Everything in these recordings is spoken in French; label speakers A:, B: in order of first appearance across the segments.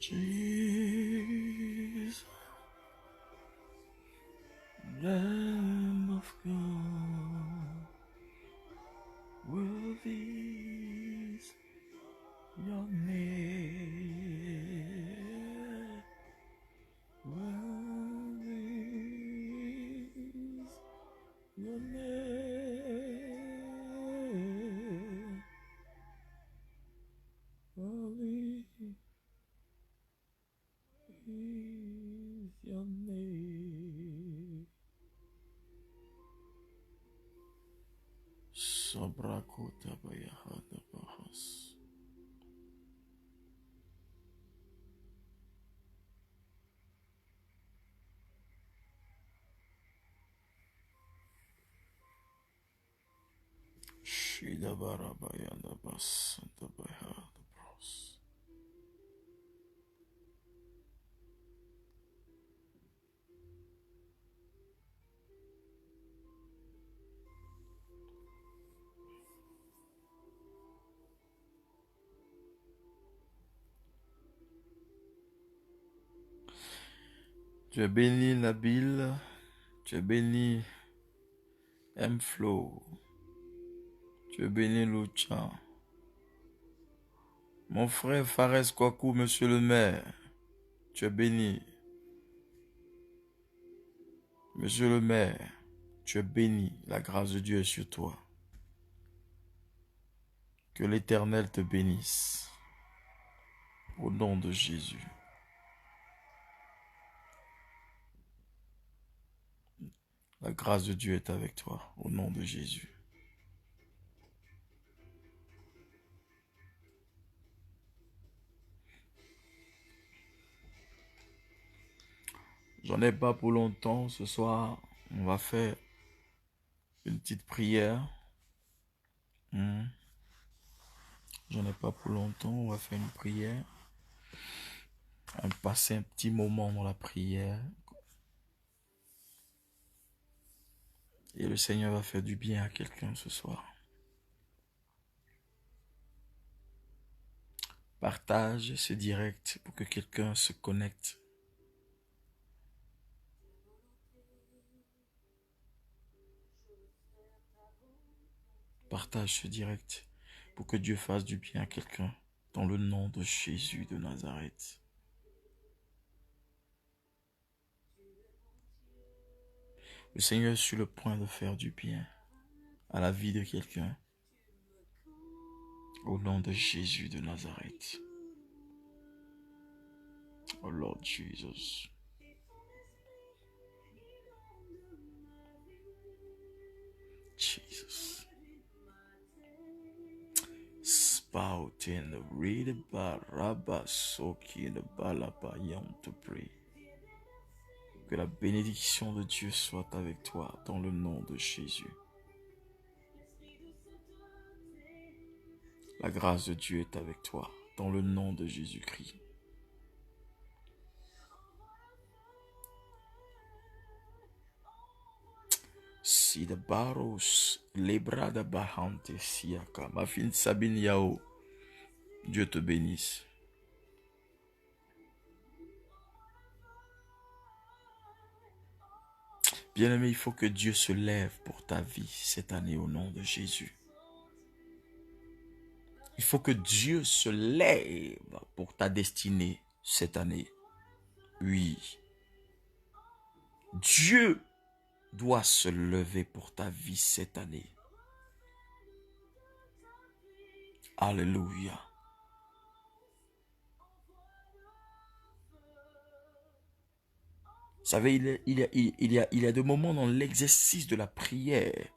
A: Jesus, Lamb of God, worthy is your name, worthy is your name, worthy is your name. Sabrakota bayahada bahas. Shida barabayada basanta bayahada bros. Tu es béni Nabil, tu es béni M-Flow, tu es béni Lucha. Mon frère Fares Kwaku, monsieur le maire, tu es béni. Monsieur le maire, tu es béni, la grâce de Dieu est sur toi. Que l'Éternel te bénisse, au nom de Jésus. La grâce de Dieu est avec toi, au nom de Jésus. J'en ai pas pour longtemps. Ce soir, on va faire une petite prière. J'en ai pas pour longtemps. On va faire une prière. On va passer un petit moment dans la prière. Et le Seigneur va faire du bien à quelqu'un ce soir. Partage ce direct pour que quelqu'un se connecte. Partage ce direct pour que Dieu fasse du bien à quelqu'un dans le nom de Jésus de Nazareth. Le Seigneur est sur le point de faire du bien à la vie de quelqu'un au nom de Jésus de Nazareth. Oh Lord Jesus. Jesus. Spout in the read baraba soki in the balaba yam to pray. Que la bénédiction de Dieu soit avec toi dans le nom de Jésus. La grâce de Dieu est avec toi dans le nom de Jésus-Christ. Si the barros lebrada bahante siaka. Ma fille Sabine Yao, Dieu te bénisse. Bien-aimé, il faut que Dieu se lève pour ta vie cette année au nom de Jésus. Il faut que Dieu se lève pour ta destinée cette année. Oui. Dieu doit se lever pour ta vie cette année. Alléluia. Vous savez, il y a des moments dans l'exercice de la prière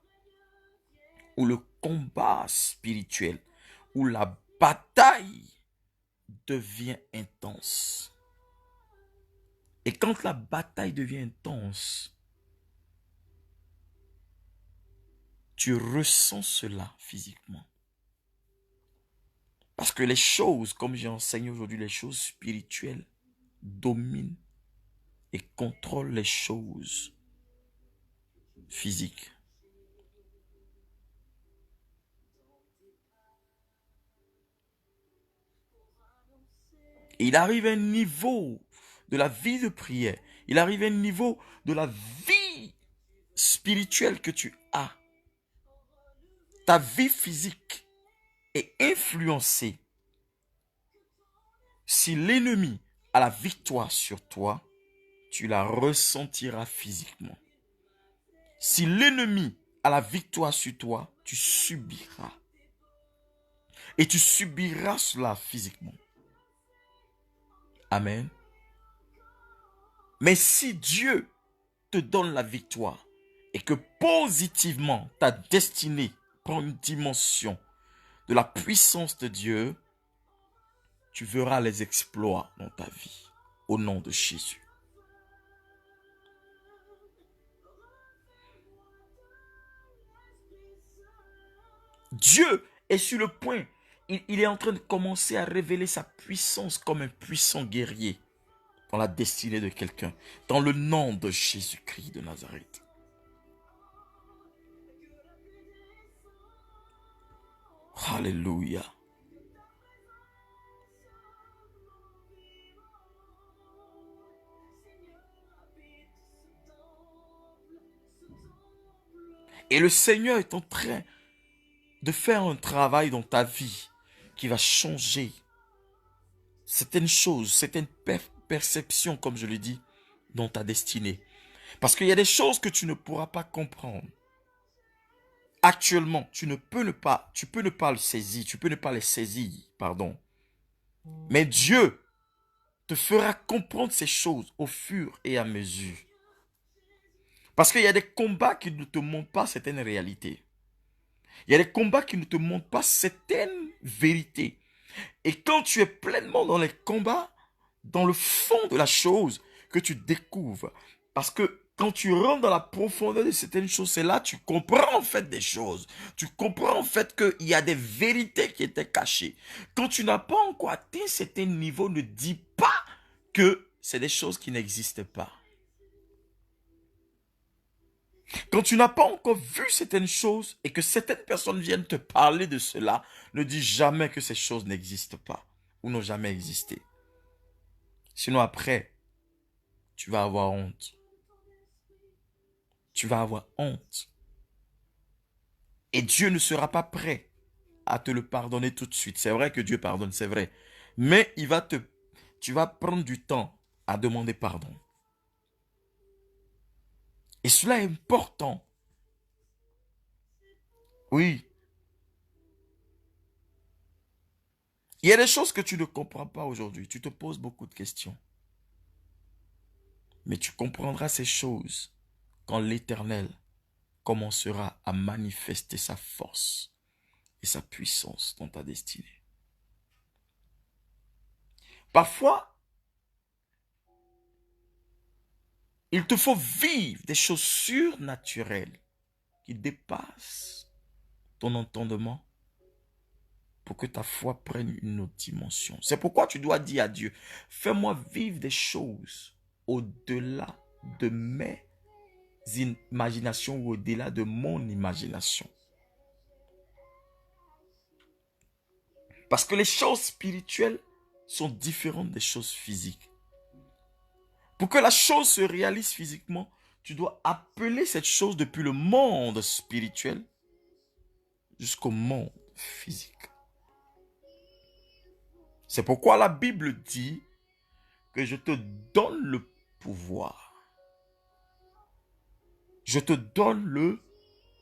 A: où le combat spirituel, où la bataille devient intense. Et quand la bataille devient intense, tu ressens cela physiquement. Parce que les choses, comme j'ai enseigné aujourd'hui, les choses spirituelles dominent et contrôlent les choses physiques. Et il arrive à un niveau de la vie de prière. Il arrive à un niveau de la vie spirituelle que tu as. Ta vie physique est influencée. Si l'ennemi a la victoire sur toi, tu la ressentiras physiquement. Si l'ennemi a la victoire sur toi, tu subiras. Et tu subiras cela physiquement. Amen. Mais si Dieu te donne la victoire et que positivement ta destinée prend une dimension de la puissance de Dieu, tu verras les exploits dans ta vie au nom de Jésus. Dieu est sur le point. Il est en train de commencer à révéler sa puissance comme un puissant guerrier dans la destinée de quelqu'un, dans le nom de Jésus-Christ de Nazareth. Alléluia. Et le Seigneur est en train de faire un travail dans ta vie qui va changer certaines choses, certaines perceptions, comme je le dis, dans ta destinée. Parce qu'il y a des choses que tu ne pourras pas comprendre. Actuellement, tu peux ne pas le saisir, tu peux ne pas les saisir, pardon. Mais Dieu te fera comprendre ces choses au fur et à mesure. Parce qu'il y a des combats qui ne te montrent pas certaines réalités. Il y a des combats qui ne te montrent pas certaines vérités. Et quand tu es pleinement dans les combats, dans le fond de la chose que tu découvres, parce que quand tu rentres dans la profondeur de certaines choses, c'est là que tu comprends en fait des choses. Tu comprends en fait qu'il y a des vérités qui étaient cachées. Quand tu n'as pas encore atteint certains niveaux, ne dis pas que c'est des choses qui n'existent pas. Quand tu n'as pas encore vu certaines choses et que certaines personnes viennent te parler de cela, ne dis jamais que ces choses n'existent pas ou n'ont jamais existé. Sinon après, tu vas avoir honte. Tu vas avoir honte. Et Dieu ne sera pas prêt à te le pardonner tout de suite. C'est vrai que Dieu pardonne, c'est vrai. Mais tu vas prendre du temps à demander pardon. Et cela est important. Oui. Il y a des choses que tu ne comprends pas aujourd'hui. Tu te poses beaucoup de questions. Mais tu comprendras ces choses quand l'Éternel commencera à manifester sa force et sa puissance dans ta destinée. Parfois, il te faut vivre des choses surnaturelles qui dépassent ton entendement pour que ta foi prenne une autre dimension. C'est pourquoi tu dois dire à Dieu, fais-moi vivre des choses au-delà de mes imaginations ou au-delà de mon imagination. Parce que les choses spirituelles sont différentes des choses physiques. Pour que la chose se réalise physiquement, tu dois appeler cette chose depuis le monde spirituel jusqu'au monde physique. C'est pourquoi la Bible dit que je te donne le pouvoir. Je te donne le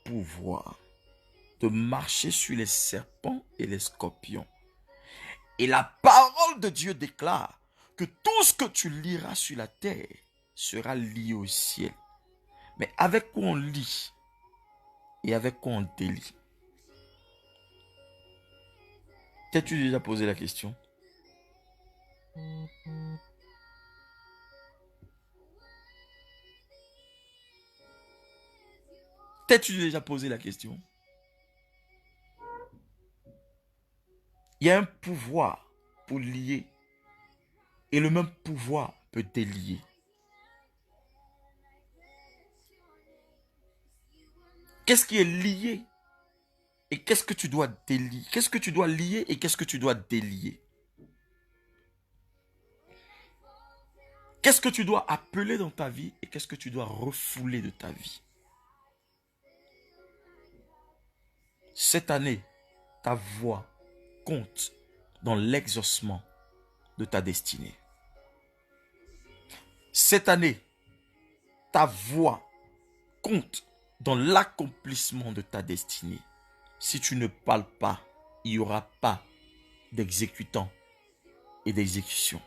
A: pouvoir de marcher sur les serpents et les scorpions. Et la parole de Dieu déclare que tout ce que tu liras sur la terre sera lié au ciel. Mais avec quoi on lit et avec quoi on délie? T'as-tu déjà posé la question? T'as-tu déjà posé la question? Il y a un pouvoir pour lier et le même pouvoir peut délier. Qu'est-ce qui est lié et qu'est-ce que tu dois délier? Qu'est-ce que tu dois lier et qu'est-ce que tu dois délier? Qu'est-ce que tu dois appeler dans ta vie et qu'est-ce que tu dois refouler de ta vie? Cette année, ta voix compte dans l'exaucement de ta destinée. Cette année, ta voix compte dans l'accomplissement de ta destinée. Si tu ne parles pas, il n'y aura pas d'exécutant et d'exécution.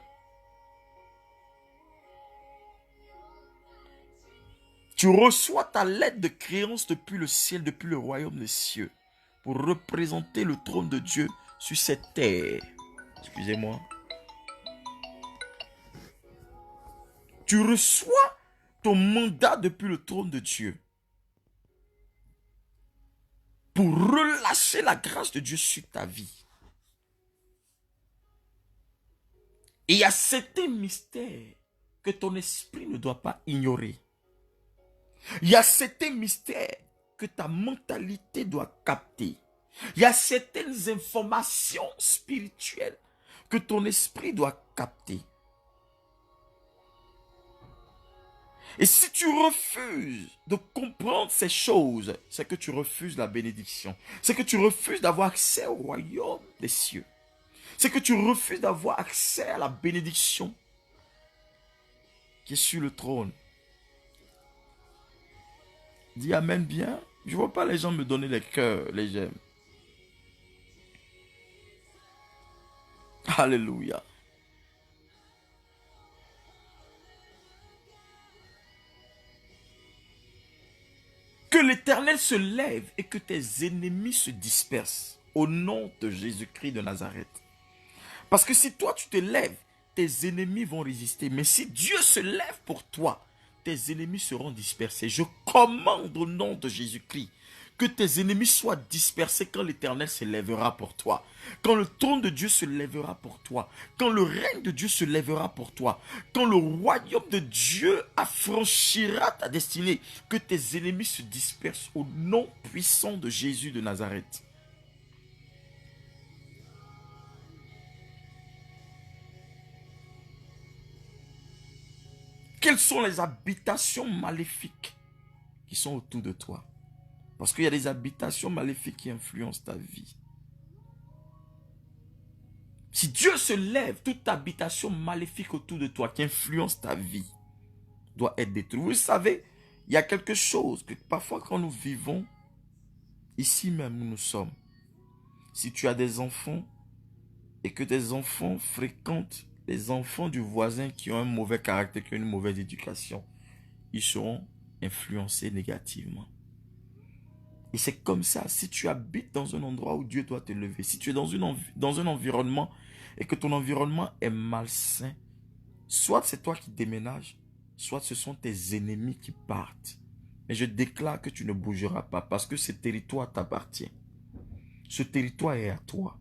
A: Tu reçois ta lettre de créance depuis le ciel, depuis le royaume des cieux, pour représenter le trône de Dieu sur cette terre. Excusez-moi. Tu reçois ton mandat depuis le trône de Dieu pour relâcher la grâce de Dieu sur ta vie. Et il y a certains mystères que ton esprit ne doit pas ignorer. Il y a certains mystères que ta mentalité doit capter. Il y a certaines informations spirituelles que ton esprit doit capter. Et si tu refuses de comprendre ces choses, c'est que tu refuses la bénédiction. C'est que tu refuses d'avoir accès au royaume des cieux. C'est que tu refuses d'avoir accès à la bénédiction qui est sur le trône. Dis amen bien. Je ne vois pas les gens me donner les cœurs, les j'aime. Alléluia. Que l'Éternel se lève et que tes ennemis se dispersent au nom de Jésus-Christ de Nazareth. Parce que si toi tu te lèves, tes ennemis vont résister. Mais si Dieu se lève pour toi, tes ennemis seront dispersés. Je commande au nom de Jésus-Christ que tes ennemis soient dispersés quand l'Éternel se lèvera pour toi. Quand le trône de Dieu se lèvera pour toi. Quand le règne de Dieu se lèvera pour toi. Quand le royaume de Dieu affranchira ta destinée. Que tes ennemis se dispersent au nom puissant de Jésus de Nazareth. Quelles sont les habitations maléfiques qui sont autour de toi? Parce qu'il y a des habitations maléfiques qui influencent ta vie. Si Dieu se lève, toute habitation maléfique autour de toi qui influence ta vie doit être détruite. Vous savez, il y a quelque chose que parfois quand nous vivons, ici même où nous sommes, si tu as des enfants et que tes enfants fréquentent les enfants du voisin qui ont un mauvais caractère, qui ont une mauvaise éducation, ils seront influencés négativement. Et c'est comme ça, si tu habites dans un endroit où Dieu doit te lever, si tu es dans un environnement et que ton environnement est malsain, soit c'est toi qui déménages, soit ce sont tes ennemis qui partent. Mais je déclare que tu ne bougeras pas parce que ce territoire t'appartient. Ce territoire est à toi.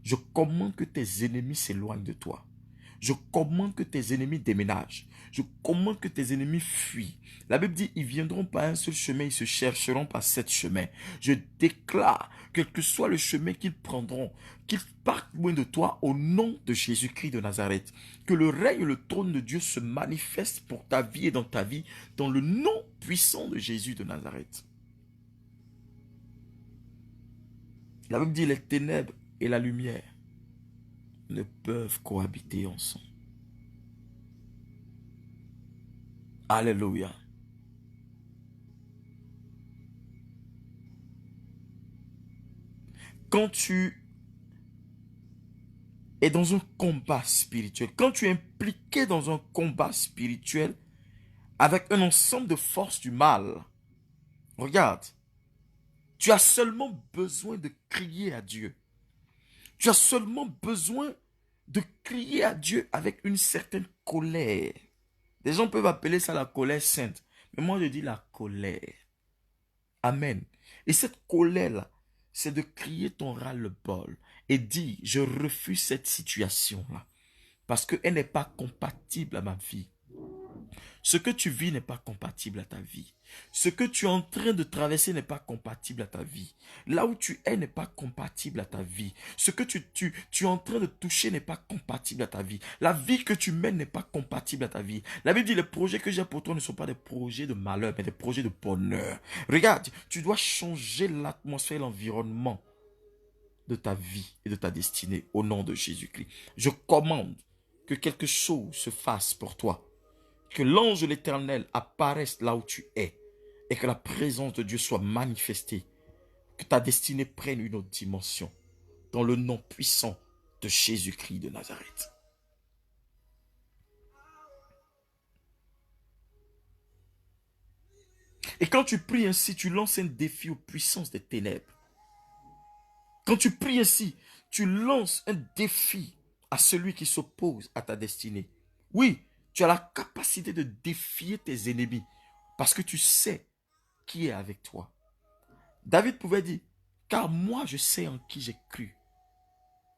A: Je commande que tes ennemis s'éloignent de toi. Je commande que tes ennemis déménagent. Je commande que tes ennemis fuient. La Bible dit, ils viendront par un seul chemin, ils se chercheront par 7 chemins. Je déclare, quel que soit le chemin qu'ils prendront, qu'ils partent loin de toi au nom de Jésus-Christ de Nazareth. Que le règne et le trône de Dieu se manifestent pour ta vie et dans ta vie, dans le nom puissant de Jésus de Nazareth. La Bible dit, les ténèbres et la lumière ne peuvent cohabiter ensemble. Alléluia. Quand tu es dans un combat spirituel, quand tu es impliqué dans un combat spirituel avec un ensemble de forces du mal, regarde, tu as seulement besoin de crier à Dieu. Tu as seulement besoin de crier à Dieu avec une certaine colère. Des gens peuvent appeler ça la colère sainte. Mais moi, je dis la colère. Amen. Et cette colère-là, c'est de crier ton ras-le-bol et dire, je refuse cette situation-là. Parce qu'elle n'est pas compatible à ma vie. Ce que tu vis n'est pas compatible à ta vie. Ce que tu es en train de traverser n'est pas compatible à ta vie. Là où tu es n'est pas compatible à ta vie. Ce que tu es en train de toucher n'est pas compatible à ta vie. La vie que tu mènes n'est pas compatible à ta vie. La Bible dit, les projets que j'ai pour toi ne sont pas des projets de malheur, mais des projets de bonheur. Regarde, tu dois changer l'atmosphère et l'environnement de ta vie et de ta destinée au nom de Jésus-Christ. Je commande que quelque chose se fasse pour toi. Que l'ange de l'Éternel apparaisse là où tu es et que la présence de Dieu soit manifestée. Que ta destinée prenne une autre dimension dans le nom puissant de Jésus-Christ de Nazareth. Et quand tu pries ainsi, tu lances un défi aux puissances des ténèbres. Quand tu pries ainsi, tu lances un défi à celui qui s'oppose à ta destinée. Oui, tu as la capacité de défier tes ennemis parce que tu sais qui est avec toi. David pouvait dire, car moi je sais en qui j'ai cru.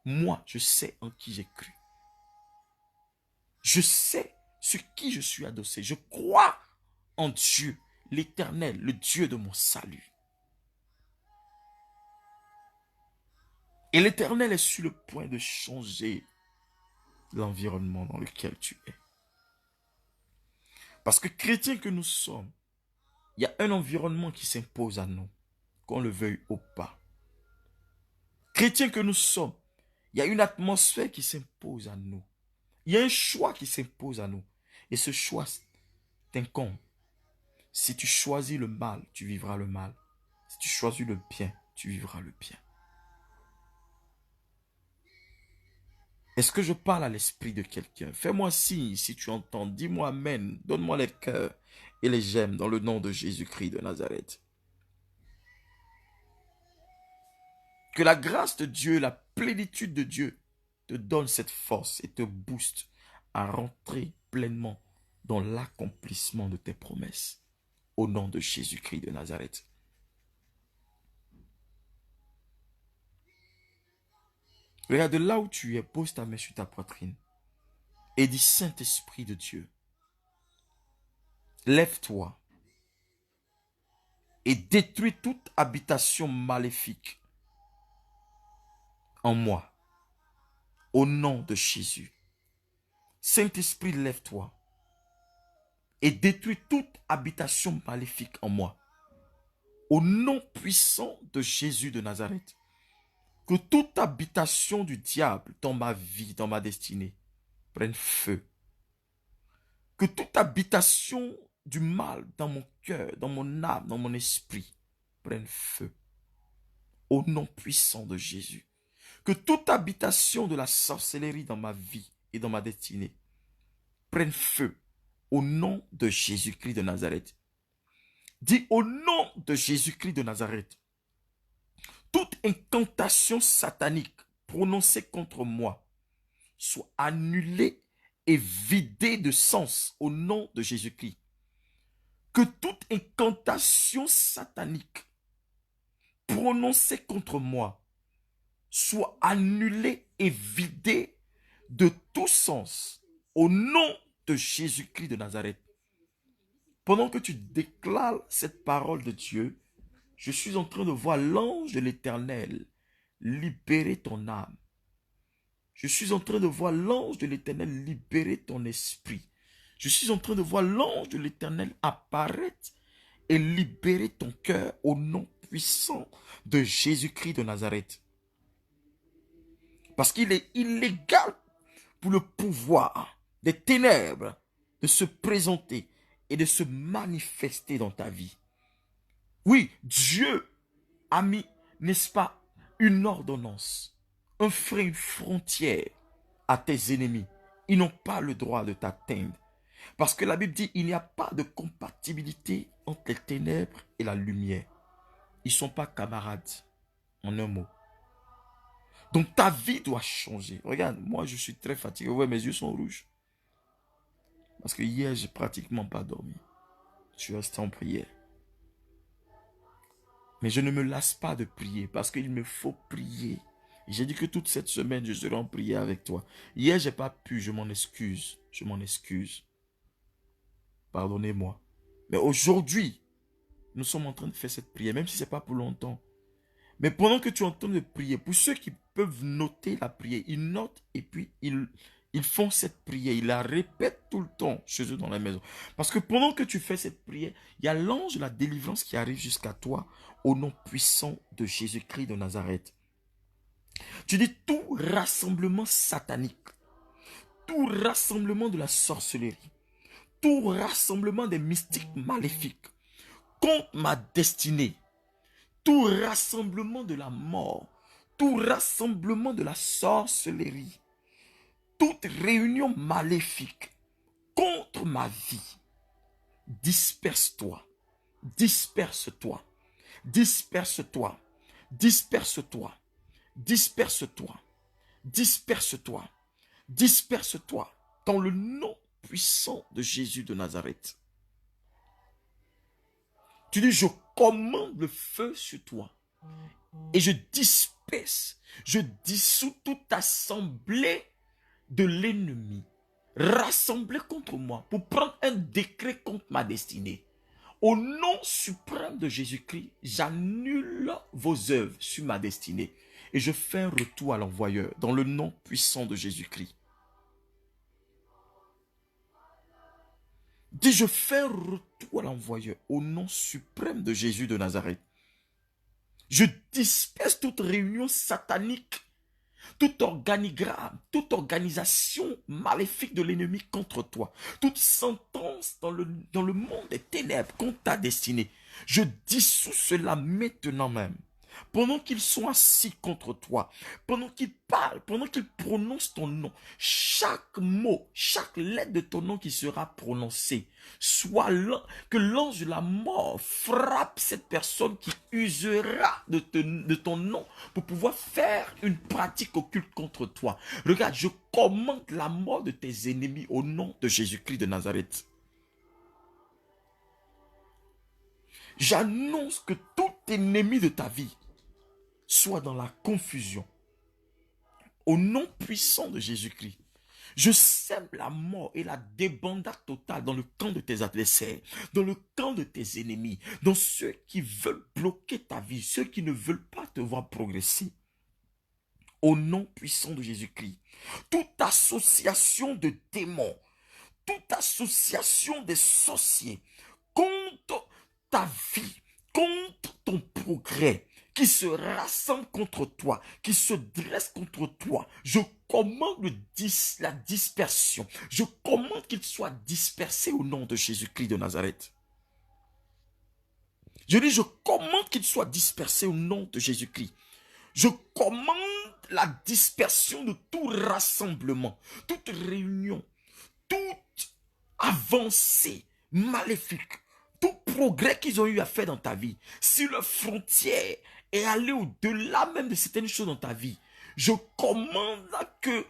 A: Moi je sais en qui j'ai cru. Je sais sur qui je suis adossé. Je crois en Dieu, l'Éternel, le Dieu de mon salut. Et l'Éternel est sur le point de changer l'environnement dans lequel tu es. Parce que chrétiens que nous sommes, il y a un environnement qui s'impose à nous, qu'on le veuille ou pas. Chrétiens que nous sommes, il y a une atmosphère qui s'impose à nous. Il y a un choix qui s'impose à nous. Et ce choix t'incombe. Si tu choisis le mal, tu vivras le mal. Si tu choisis le bien, tu vivras le bien. Est-ce que je parle à l'esprit de quelqu'un? Fais-moi signe si tu entends. Dis-moi amen. Donne-moi les cœurs et les j'aime dans le nom de Jésus-Christ de Nazareth. Que la grâce de Dieu, la plénitude de Dieu te donne cette force et te booste à rentrer pleinement dans l'accomplissement de tes promesses. Au nom de Jésus-Christ de Nazareth. Regarde là où tu es, pose ta main sur ta poitrine et dis Saint-Esprit de Dieu, lève-toi et détruis toute habitation maléfique en moi, au nom de Jésus. Saint-Esprit, lève-toi et détruis toute habitation maléfique en moi, au nom puissant de Jésus de Nazareth. Que toute habitation du diable dans ma vie, dans ma destinée, prenne feu. Que toute habitation du mal dans mon cœur, dans mon âme, dans mon esprit, prenne feu. Au nom puissant de Jésus. Que toute habitation de la sorcellerie dans ma vie et dans ma destinée prenne feu. Au nom de Jésus-Christ de Nazareth. Dis au nom de Jésus-Christ de Nazareth. Toute incantation satanique prononcée contre moi soit annulée et vidée de sens au nom de Jésus-Christ. Que toute incantation satanique prononcée contre moi soit annulée et vidée de tout sens au nom de Jésus-Christ de Nazareth. Pendant que tu déclares cette parole de Dieu, je suis en train de voir l'ange de l'Éternel libérer ton âme. Je suis en train de voir l'ange de l'Éternel libérer ton esprit. Je suis en train de voir l'ange de l'Éternel apparaître et libérer ton cœur au nom puissant de Jésus-Christ de Nazareth. Parce qu'il est illégal pour le pouvoir des ténèbres de se présenter et de se manifester dans ta vie. Oui, Dieu a mis, n'est-ce pas, une ordonnance, un frein, une frontière à tes ennemis. Ils n'ont pas le droit de t'atteindre. Parce que la Bible dit, il n'y a pas de compatibilité entre les ténèbres et la lumière. Ils ne sont pas camarades, en un mot. Donc ta vie doit changer. Regarde, moi je suis très fatigué. Ouais, mes yeux sont rouges. Parce que hier, j'ai pratiquement pas dormi. Je suis resté en prière. Mais je ne me lasse pas de prier parce qu'il me faut prier. J'ai dit que toute cette semaine, je serai en prière avec toi. Hier, je n'ai pas pu, je m'en excuse. Je m'en excuse. pardonnez-moi. Mais aujourd'hui, nous sommes en train de faire cette prière, même si ce n'est pas pour longtemps. Mais pendant que tu es en train de prier, pour ceux qui peuvent noter la prière, ils notent et puis ils font cette prière. Ils la répètent tout le temps chez eux dans la maison. Parce que pendant que tu fais cette prière, il y a l'ange de la délivrance qui arrive jusqu'à toi au nom puissant de Jésus-Christ de Nazareth. Tu dis tout rassemblement satanique, tout rassemblement de la sorcellerie, tout rassemblement des mystiques maléfiques contre ma destinée, tout rassemblement de la mort, tout rassemblement de la sorcellerie, toute réunion maléfique contre ma vie, disperse-toi, disperse-toi, disperse-toi, disperse-toi, disperse-toi, disperse-toi, disperse-toi, dans le nom puissant de Jésus de Nazareth. Tu dis, je commande le feu sur toi et je disperse, je dissous toute assemblée de l'ennemi rassemblée contre moi pour prendre un décret contre ma destinée. Au nom suprême de Jésus-Christ, j'annule vos œuvres sur ma destinée et je fais un retour à l'envoyeur dans le nom puissant de Jésus-Christ. Dis, je fais un retour à l'envoyeur au nom suprême de Jésus de Nazareth. Je disperse toute réunion satanique, tout organigramme, toute organisation maléfique de l'ennemi contre toi, toute sentence dans le monde des ténèbres contre ta destinée. Je dissous cela maintenant même. Pendant qu'ils sont assis contre toi, pendant qu'ils parlent, pendant qu'ils prononcent ton nom, chaque mot, chaque lettre de ton nom qui sera prononcée, soit que l'ange de la mort frappe cette personne qui usera de ton nom pour pouvoir faire une pratique occulte contre toi. Regarde, je commande la mort de tes ennemis au nom de Jésus-Christ de Nazareth. J'annonce que tout ennemi de ta vie soit dans la confusion. Au nom puissant de Jésus-Christ, je sème la mort et la débandade totale dans le camp de tes adversaires, dans le camp de tes ennemis, dans ceux qui veulent bloquer ta vie, ceux qui ne veulent pas te voir progresser. Au nom puissant de Jésus-Christ, toute association de démons, toute association des sorciers contre ta vie, contre ton progrès, qui se rassemblent contre toi, qui se dressent contre toi, je commande la dispersion. Je commande qu'ils soient dispersés au nom de Jésus-Christ de Nazareth. Je dis, je commande qu'ils soient dispersés au nom de Jésus-Christ. Je commande la dispersion de tout rassemblement, toute réunion, toute avancée maléfique, tout progrès qu'ils ont eu à faire dans ta vie. Si leur frontière est allée au-delà même de certaines choses dans ta vie, je commande que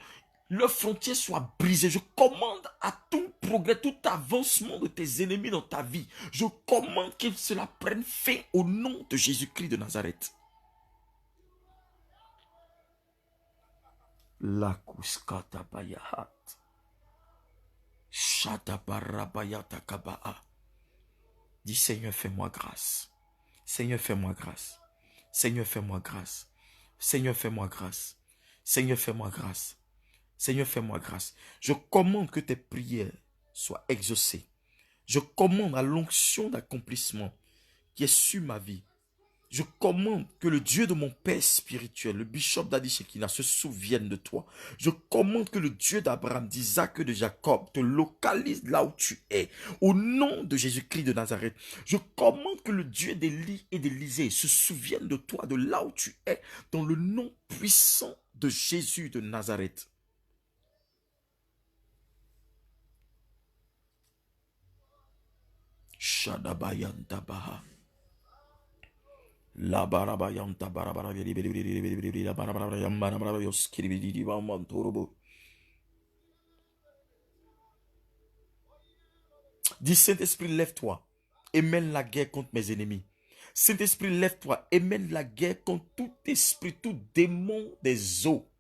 A: leur frontière soit brisée. Je commande à tout progrès, tout avancement de tes ennemis dans ta vie. Je commande qu'ils cela prenne fin au nom de Jésus-Christ de Nazareth. La kuskata bayahat. Shata barabayata kabaa. Dis Seigneur, fais-moi grâce. Seigneur, fais-moi grâce. Seigneur, fais-moi grâce. Seigneur, fais-moi grâce. Seigneur, fais-moi grâce. Seigneur, fais-moi grâce. Je commande que tes prières soient exaucées. Je commande à l'onction d'accomplissement qui est sur ma vie. Je commande que le Dieu de mon Père spirituel, le bishop d'Adi Shekina, se souvienne de toi. Je commande que le Dieu d'Abraham, d'Isaac et de Jacob te localise là où tu es. Au nom de Jésus-Christ de Nazareth, je commande que le Dieu d'Élie et d'Élisée se souvienne de toi, de là où tu es, dans le nom puissant de Jésus de Nazareth. Shadabayantabaha. La barabayanta barabara. Dis Saint-Esprit, lève-toi et mène la guerre contre mes ennemis. Saint-Esprit, lève-toi et mène la guerre contre tout esprit, tout démon des eaux,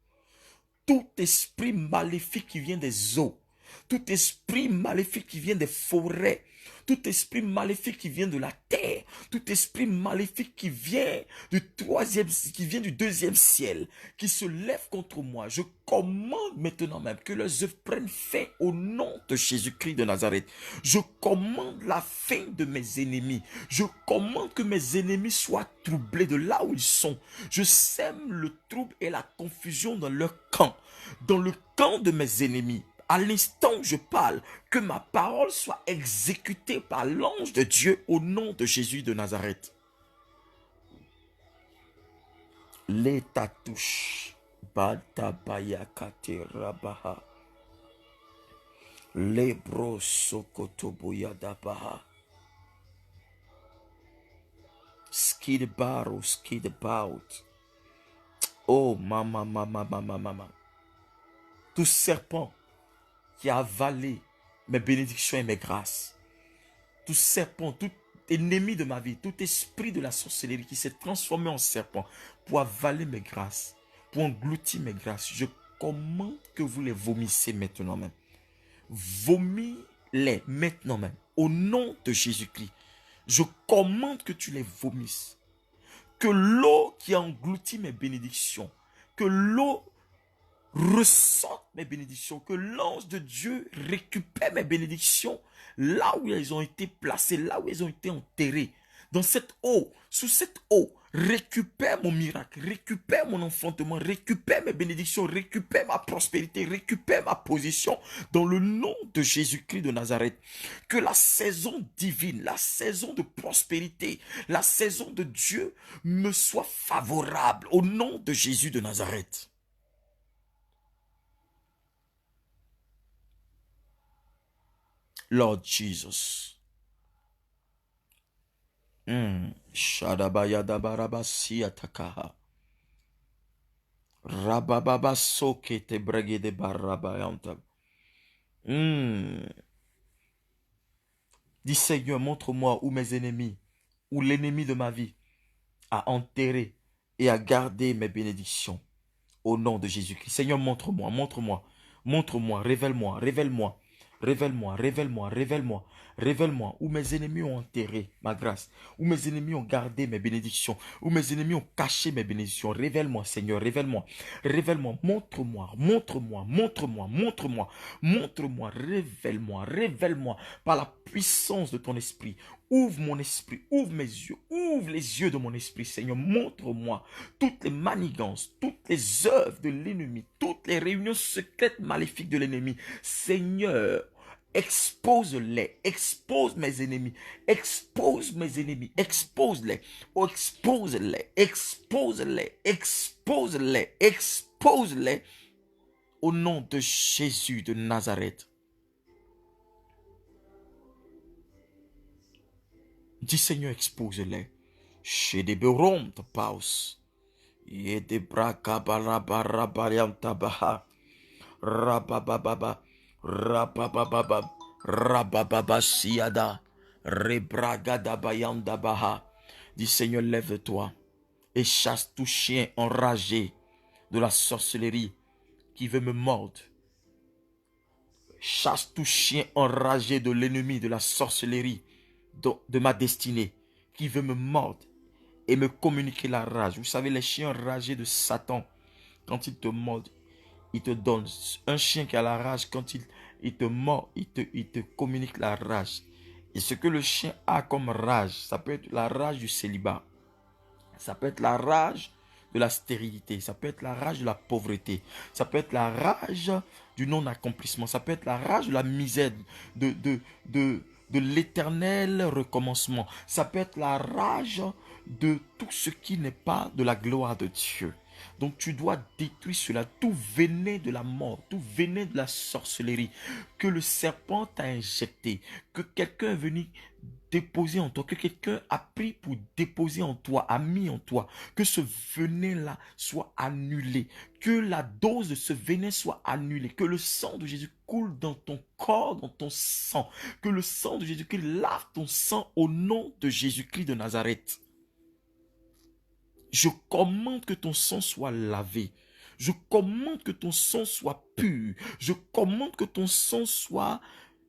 A: tout esprit maléfique qui vient des eaux, tout esprit maléfique qui vient des forêts, tout esprit maléfique qui vient de la terre, tout esprit maléfique qui vient du deuxième ciel, qui se lève contre moi, je commande maintenant même que leurs œuvres prennent fin au nom de Jésus-Christ de Nazareth. Je commande la fin de mes ennemis. Je commande que mes ennemis soient troublés de là où ils sont. Je sème le trouble et la confusion dans leur camp, dans le camp de mes ennemis. À l'instant où je parle, que ma parole soit exécutée par l'ange de Dieu au nom de Jésus de Nazareth. L'état touche. Badabayakate rabaha. Lebro sokotoboyadabaha. Skid baro, skid about. Oh, mama. Tout serpent qui a avalé mes bénédictions et mes grâces. Tout serpent, tout ennemi de ma vie, tout esprit de la sorcellerie qui s'est transformé en serpent pour avaler mes grâces, pour engloutir mes grâces, je commande que vous les vomissez maintenant même. Vomis-les maintenant même. Au nom de Jésus-Christ, je commande que tu les vomisses. Que l'eau qui a englouti mes bénédictions, que l'eau ressorte mes bénédictions, que l'ange de Dieu récupère mes bénédictions là où elles ont été placées, là où elles ont été enterrées. Dans cette eau, sous cette eau, récupère mon miracle, récupère mon enfantement, récupère mes bénédictions, récupère ma prospérité, récupère ma position dans le nom de Jésus-Christ de Nazareth. Que la saison divine, la saison de prospérité, la saison de Dieu me soit favorable au nom de Jésus de Nazareth. Lord Jesus. Shadabayadabarabasi atakaha. Rabababa soke te brege de barabayanta. Dis Seigneur, montre-moi où mes ennemis, où l'ennemi de ma vie a enterré et a gardé mes bénédictions. Au nom de Jésus-Christ. Seigneur, montre-moi, montre-moi, montre-moi, révèle-moi, révèle-moi. Révèle-moi, révèle-moi, révèle-moi, révèle-moi où mes ennemis ont enterré ma grâce, où mes ennemis ont gardé mes bénédictions, où mes ennemis ont caché mes bénédictions. Révèle-moi, Seigneur, révèle-moi, révèle-moi, montre-moi, montre-moi, montre-moi, montre-moi, montre-moi, révèle-moi, révèle-moi par la puissance de ton esprit. Ouvre mon esprit, ouvre mes yeux, ouvre les yeux de mon esprit, Seigneur, montre-moi toutes les manigances, toutes les œuvres de l'ennemi, toutes les réunions secrètes maléfiques de l'ennemi. Seigneur, expose-les, expose mes ennemis, expose mes ennemis, expose-les, oh, expose-les, expose-les, expose-les, expose-les au nom de Jésus de Nazareth. Dis Seigneur, expose-les. Chez des bureaux de paus. Ye de braka barabarabariantabaha. Rabababa. Rabababa. Rabababa siada. Rebragadabayandabaha. Dis Seigneur, lève-toi et chasse tout chien enragé de la sorcellerie qui veut me mordre. Chasse tout chien enragé de l'ennemi de la sorcellerie de ma destinée, qui veut me mordre et me communiquer la rage. Vous savez, les chiens enragés de Satan, quand ils te mordent, ils te donnent. Un chien qui a la rage, quand il te mord, il te communique la rage. Et ce que le chien a comme rage, ça peut être la rage du célibat, ça peut être la rage de la stérilité, ça peut être la rage de la pauvreté, ça peut être la rage du non-accomplissement, ça peut être la rage de la misère, de l'éternel recommencement, ça peut être la rage de tout ce qui n'est pas de la gloire de Dieu. Donc tu dois détruire cela, tout venin de la mort, tout venin de la sorcellerie que le serpent t'a injecté, que quelqu'un est venu déposer en toi, que quelqu'un a pris pour déposer en toi, a mis en toi, que ce venin-là soit annulé, que la dose de ce venin soit annulée, que le sang de Jésus coule dans ton corps, dans ton sang, que le sang de Jésus-Christ lave ton sang au nom de Jésus-Christ de Nazareth. Je commande que ton sang soit lavé. Je commande que ton sang soit pur. Je commande que ton sang soit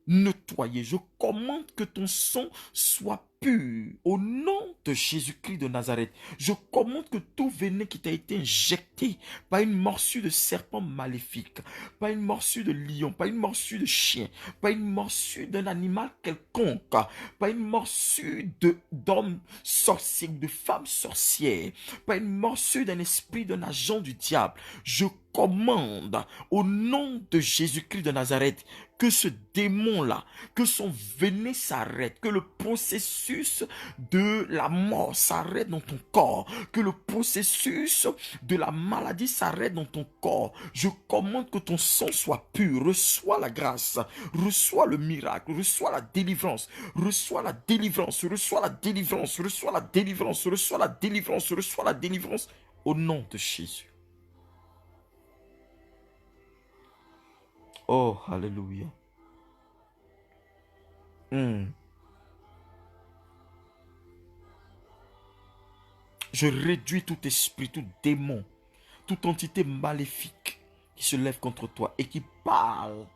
A: nettoyé. Je commande que ton sang soit pur. Au nom de Jésus-Christ de Nazareth, je commande que tout venin qui t'a été injecté par une morsure de serpent maléfique, par une morsure de lion, par une morsure de chien, par une morsure d'un animal quelconque, par une morsure d'homme sorcier ou de femme sorcière, par une morsure d'un esprit, d'un agent du diable, je commande au nom de Jésus-Christ de Nazareth que ce démon-là, que son venin s'arrête, que le processus de la mort s'arrête dans ton corps, que le processus de la maladie s'arrête dans ton corps. Je commande que ton sang soit pur. Reçois la grâce, reçois le miracle, reçois la délivrance, reçois la délivrance, reçois la délivrance, reçois la délivrance, reçois la délivrance, reçois la délivrance au nom de Jésus. Oh, alléluia. Je réduis tout esprit, tout démon, toute entité maléfique qui se lève contre toi et qui parle,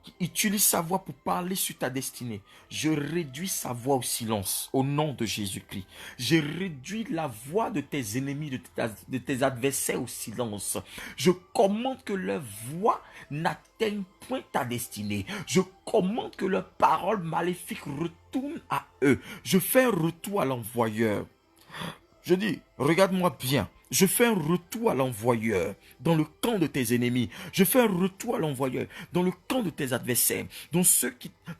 A: qui utilise sa voix pour parler sur ta destinée. Je réduis sa voix au silence au nom de Jésus-Christ. Je réduis la voix de tes ennemis, de tes adversaires au silence. Je commande que leur voix n'atteigne point ta destinée. Je commande que leurs paroles maléfiques retournent à eux. Je fais un retour à l'envoyeur. Je dis, regarde-moi bien. Je fais un retour à l'envoyeur dans le camp de tes ennemis. Je fais un retour à l'envoyeur dans le camp de tes adversaires, dans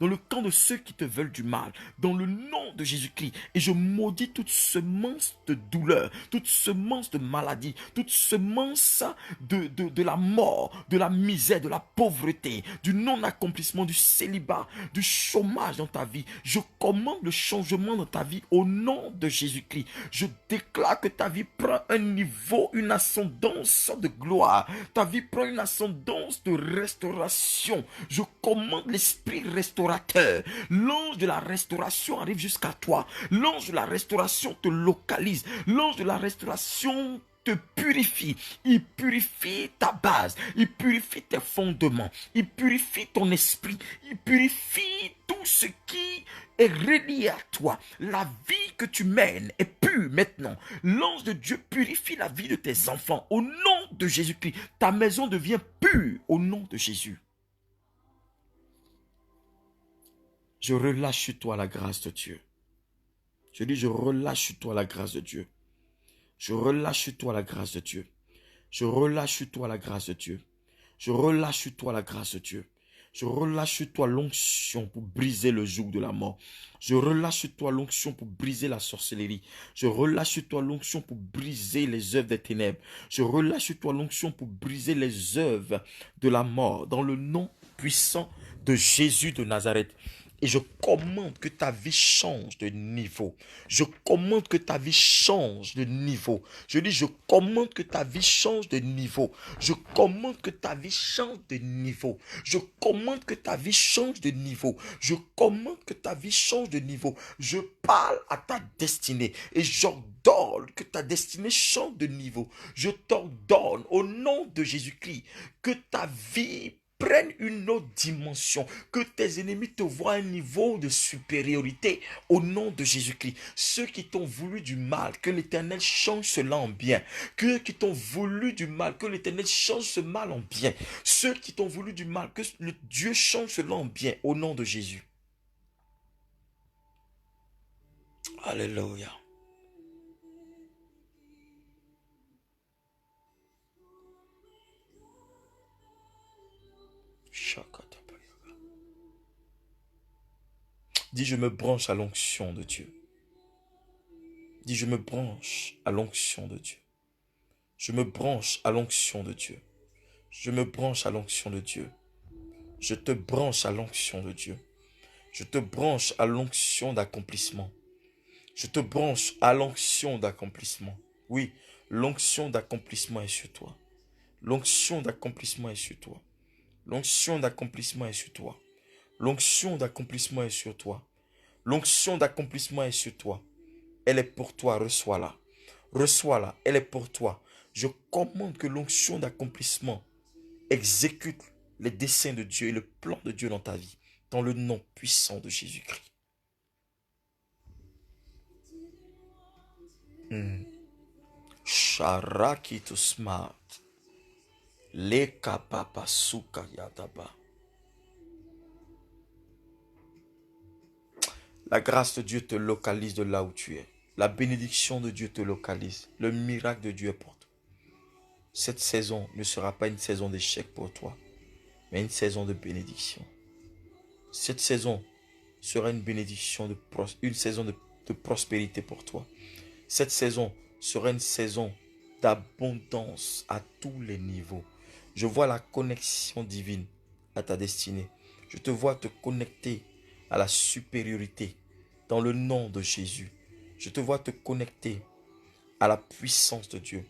A: le camp de ceux qui te veulent du mal, dans le nom de Jésus-Christ. Et je maudis toute semence de douleur, toute semence de maladie, toute semence de la mort, de la misère, de la pauvreté, du non-accomplissement, du célibat, du chômage dans ta vie. Je commande le changement dans ta vie au nom de Jésus-Christ. Je déclare que ta vie prend un niveau, une ascendance de gloire. Ta vie prend une ascendance de restauration. Je commande l'esprit restaurateur. L'ange de la restauration arrive jusqu'à toi. L'ange de la restauration te localise. L'ange de la restauration te purifie. Il purifie ta base. Il purifie tes fondements. Il purifie ton esprit. Il purifie tout ce qui est relié à toi. La vie que tu mènes est pure maintenant. L'ange de Dieu purifie la vie de tes enfants. Au nom de Jésus-Christ, ta maison devient pure au nom de Jésus. Je relâche sur toi la grâce de Dieu. Je dis, je relâche sur toi la grâce de Dieu. Je relâche sur toi la grâce de Dieu. Je relâche sur toi la grâce de Dieu. Je relâche sur toi la grâce de Dieu. Je relâche sur toi l'onction pour briser le joug de la mort. Je relâche sur toi l'onction pour briser la sorcellerie. Je relâche sur toi l'onction pour briser les œuvres des ténèbres. Je relâche sur toi l'onction pour briser les œuvres de la mort. Dans le nom puissant de Jésus de Nazareth. Et je commande que ta vie change de niveau. Je commande que ta vie change de niveau. Je dis, je commande que ta vie change de niveau. Je commande que ta vie change de niveau. Je commande que ta vie change de niveau. Je commande que ta vie change de niveau. Je parle à ta destinée et j'ordonne que ta destinée change de niveau. Je t'ordonne au nom de Jésus-Christ que ta vie prenne une autre dimension, que tes ennemis te voient à un niveau de supériorité au nom de Jésus-Christ. Ceux qui t'ont voulu du mal, que l'Éternel change cela en bien. Ceux qui t'ont voulu du mal, que l'Éternel change ce mal en bien. Ceux qui t'ont voulu du mal, que le Dieu change cela en bien au nom de Jésus. Alléluia. Dis, je me branche à l'onction de Dieu. Dis, je me branche à l'onction de Dieu. Je me branche à l'onction de Dieu. Je me branche à l'onction de Dieu. Je te branche à l'onction de Dieu. Je te branche à l'onction d'accomplissement. Je te branche à l'onction d'accomplissement. Oui, l'onction d'accomplissement est sur toi. L'onction d'accomplissement est sur toi. L'onction d'accomplissement est sur toi. L'onction d'accomplissement est sur toi. L'onction d'accomplissement est sur toi. Elle est pour toi, reçois-la. Reçois-la, elle est pour toi. Je commande que l'onction d'accomplissement exécute les desseins de Dieu et le plan de Dieu dans ta vie, dans le nom puissant de Jésus-Christ. Sharakito smart. Le kapapa suka yadaba. La grâce de Dieu te localise de là où tu es. La bénédiction de Dieu te localise. Le miracle de Dieu est pour toi. Cette saison ne sera pas une saison d'échec pour toi, mais une saison de bénédiction. Cette saison sera une bénédiction, une saison de prospérité pour toi. Cette saison sera une saison d'abondance à tous les niveaux. Je vois la connexion divine à ta destinée. Je te vois te connecter à la supériorité dans le nom de Jésus. Je te vois te connecter à la puissance de Dieu.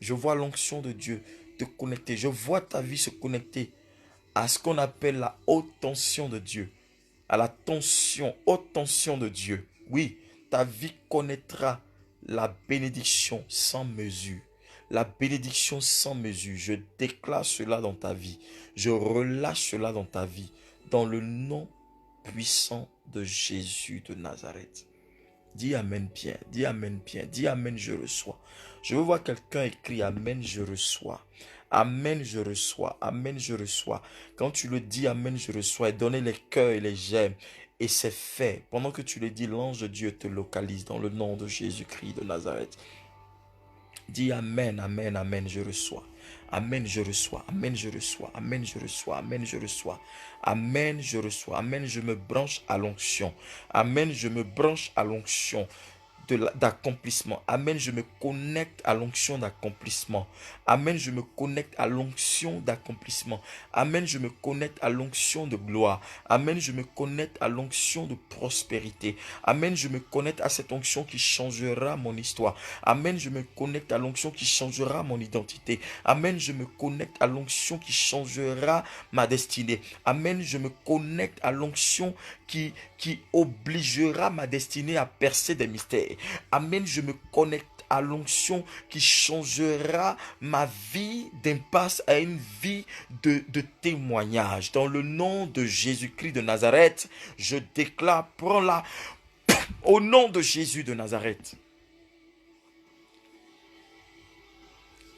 A: Je vois l'onction de Dieu te connecter. Je vois ta vie se connecter à ce qu'on appelle la haute tension de Dieu. À la tension, haute tension de Dieu. Oui, ta vie connaîtra la bénédiction sans mesure. La bénédiction sans mesure. Je déclare cela dans ta vie. Je relâche cela dans ta vie. Dans le nom puissant de Jésus de Nazareth. Dis Amen bien, dis Amen bien, dis Amen je reçois. Je veux voir quelqu'un écrire Amen je reçois. Amen je reçois, Amen je reçois. Quand tu le dis Amen je reçois et donnez les cœurs et les j'aime. Et c'est fait. Pendant que tu le dis, l'ange de Dieu te localise dans le nom de Jésus-Christ de Nazareth. Dis Amen, Amen, Amen, je reçois. Amen, je reçois. Amen, je reçois. Amen, je reçois. Amen, je reçois. Amen, je reçois. Amen, je me branche à l'onction. Amen, je me branche à l'onction d'accomplissement. Amen, je me connecte à l'onction d'accomplissement. Amen, je me connecte à l'onction d'accomplissement. Amen, je me connecte à l'onction de gloire. Amen, je me connecte à l'onction de prospérité. Amen, je me connecte à cette onction qui changera mon histoire. Amen, je me connecte à l'onction qui changera mon identité. Amen, je me connecte à l'onction qui changera ma destinée. Amen, je me connecte à l'onction qui obligera ma destinée à percer des mystères. Amen, je me connecte à l'onction qui changera ma vie d'impasse à une vie de témoignage. Dans le nom de Jésus-Christ de Nazareth, je déclare, prends-la au nom de Jésus de Nazareth.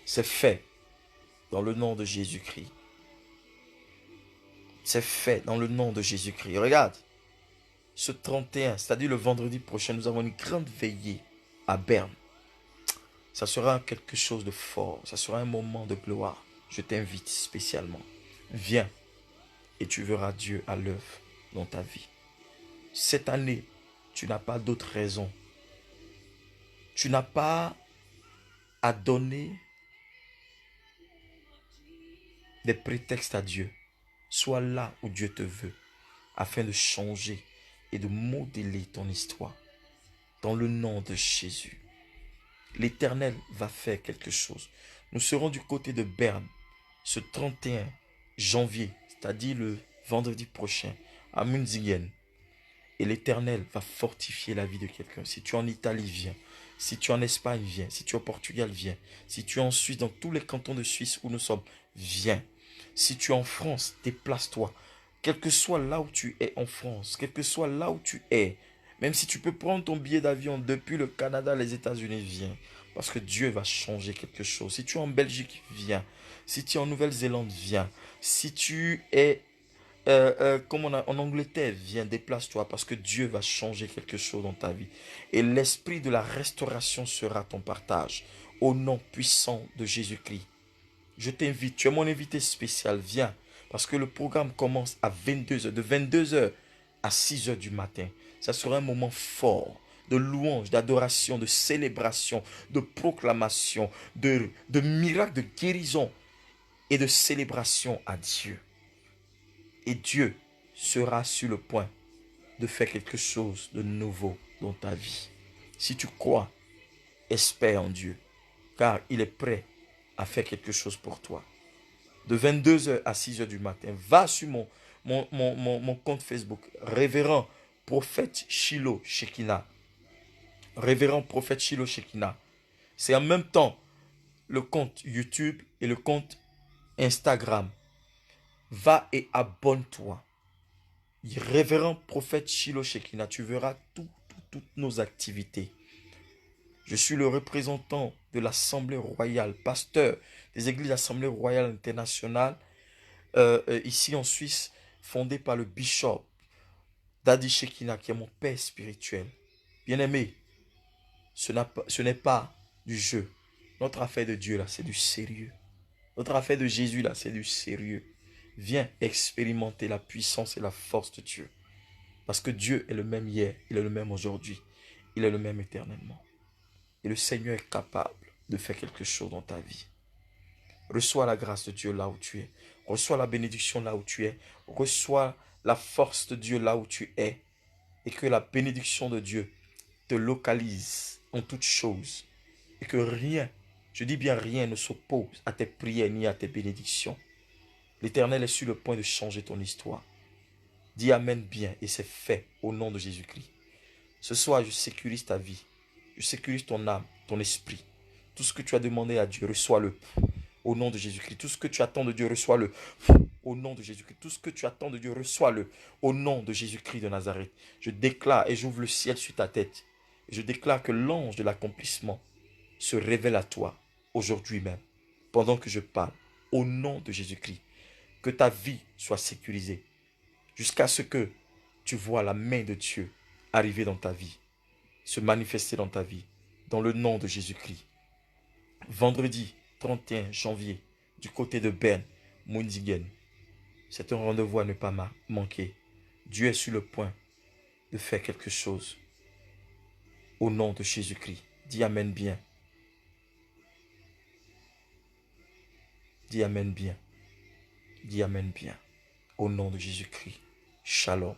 A: C'est fait dans le nom de Jésus-Christ. C'est fait dans le nom de Jésus-Christ. Regarde, ce 31, c'est-à-dire le vendredi prochain, nous avons une grande veillée à Berne. Ça sera quelque chose de fort. Ça sera un moment de gloire. Je t'invite spécialement. Viens et tu verras Dieu à l'œuvre dans ta vie. Cette année, tu n'as pas d'autre raison. Tu n'as pas à donner des prétextes à Dieu. Sois là où Dieu te veut, afin de changer et de modeler ton histoire. Dans le nom de Jésus. L'Éternel va faire quelque chose. Nous serons du côté de Berne ce 31 janvier, c'est-à-dire le vendredi prochain, à Münzingen. Et l'Éternel va fortifier la vie de quelqu'un. Si tu es en Italie, viens. Si tu es en Espagne, viens. Si tu es au Portugal, viens. Si tu es en Suisse, dans tous les cantons de Suisse où nous sommes, viens. Si tu es en France, déplace-toi. Quel que soit là où tu es en France, quel que soit là où tu es, même si tu peux prendre ton billet d'avion depuis le Canada, les États-Unis, viens. Parce que Dieu va changer quelque chose. Si tu es en Belgique, viens. Si tu es en Nouvelle-Zélande, viens. Si tu es comme en Angleterre, viens, déplace-toi parce que Dieu va changer quelque chose dans ta vie. Et l'esprit de la restauration sera ton partage. Au nom puissant de Jésus-Christ. Je t'invite, tu es mon invité spécial, viens. Parce que le programme commence à 22h, de 22h à 6h du matin. Ça sera un moment fort de louange, d'adoration, de célébration, de proclamation, de miracles, de guérison et de célébration à Dieu. Et Dieu sera sur le point de faire quelque chose de nouveau dans ta vie. Si tu crois, espère en Dieu, car il est prêt à faire quelque chose pour toi. De 22h à 6h du matin, va sur mon compte Facebook, Révérend Prophète Shiloh Shekinah. Révérend Prophète Shiloh Shekinah. C'est en même temps le compte YouTube et le compte Instagram. Va et abonne-toi. Révérend prophète Shiloh Shekina, tu verras toutes nos activités. Je suis le représentant de l'Assemblée royale, pasteur des églises Assemblée royale internationale, ici en Suisse, fondée par le bishop Dadi Shekina, qui est mon père spirituel. Bien-aimé, ce n'est pas du jeu. Notre affaire de Dieu, là, c'est du sérieux. Notre affaire de Jésus, là, c'est du sérieux. Viens expérimenter la puissance et la force de Dieu. Parce que Dieu est le même hier, il est le même aujourd'hui, il est le même éternellement. Et le Seigneur est capable de faire quelque chose dans ta vie. Reçois la grâce de Dieu là où tu es. Reçois la bénédiction là où tu es. Reçois la force de Dieu là où tu es. Et que la bénédiction de Dieu te localise en toutes choses. Et que rien, je dis bien rien, ne s'oppose à tes prières ni à tes bénédictions. L'Éternel est sur le point de changer ton histoire. Dis Amen bien et c'est fait au nom de Jésus-Christ. Ce soir, je sécurise ta vie. Je sécurise ton âme, ton esprit. Tout ce que tu as demandé à Dieu, reçois-le au nom de Jésus-Christ. Tout ce que tu attends de Dieu, reçois-le au nom de Jésus-Christ. Tout ce que tu attends de Dieu, reçois-le au nom de Jésus-Christ de Nazareth. Je déclare et j'ouvre le ciel sur ta tête. Je déclare que l'ange de l'accomplissement se révèle à toi aujourd'hui même, pendant que je parle, au nom de Jésus-Christ. Que ta vie soit sécurisée jusqu'à ce que tu vois la main de Dieu arriver dans ta vie, se manifester dans ta vie, dans le nom de Jésus-Christ. Vendredi 31 janvier, du côté de Bern, Mundigen. C'est un rendez-vous à ne pas manquer. Dieu est sur le point de faire quelque chose. Au nom de Jésus-Christ. Dis Amen bien. Dis Amen bien. Dis Amen bien. Au nom de Jésus-Christ. Shalom.